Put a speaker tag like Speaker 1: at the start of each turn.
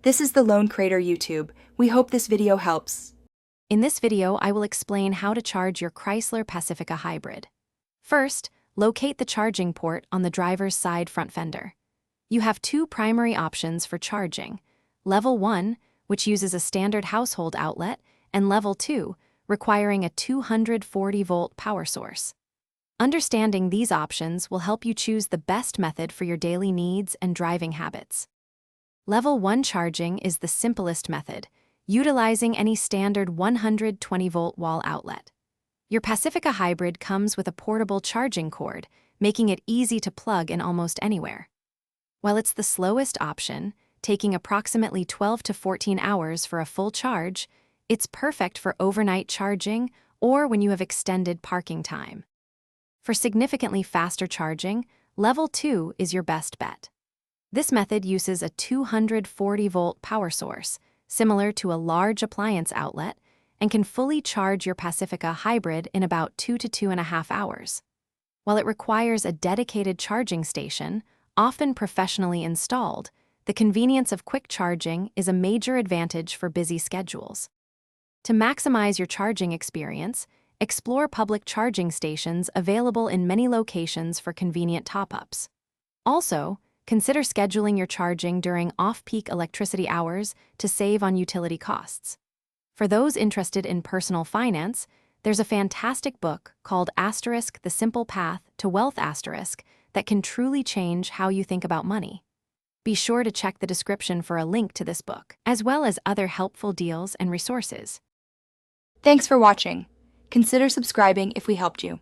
Speaker 1: This is the Lone Crater YouTube. We hope this video helps.
Speaker 2: In this video, I will explain how to charge your Chrysler Pacifica Hybrid. First, locate the charging port on the driver's side front fender. You have two primary options for charging: Level 1, which uses a standard household outlet, and Level 2, requiring a 240-volt power source. Understanding these options will help you choose the best method for your daily needs and driving habits. Level 1 charging is the simplest method, utilizing any standard 120-volt wall outlet. Your Pacifica Hybrid comes with a portable charging cord, making it easy to plug in almost anywhere. While it's the slowest option, taking approximately 12 to 14 hours for a full charge, it's perfect for overnight charging or when you have extended parking time. For significantly faster charging, Level 2 is your best bet. This method uses a 240-volt power source, similar to a large appliance outlet, and can fully charge your Pacifica Hybrid in about 2 to 2.5 hours. While it requires a dedicated charging station, often professionally installed, the convenience of quick charging is a major advantage for busy schedules. To maximize your charging experience, explore public charging stations available in many locations for convenient top-ups. Also, consider scheduling your charging during off-peak electricity hours to save on utility costs. For those interested in personal finance, there's a fantastic book called *The Simple Path to Wealth* that can truly change how you think about money. Be sure to check the description for a link to this book, as well as other helpful deals and resources.
Speaker 1: Thanks for watching. Consider subscribing if we helped you.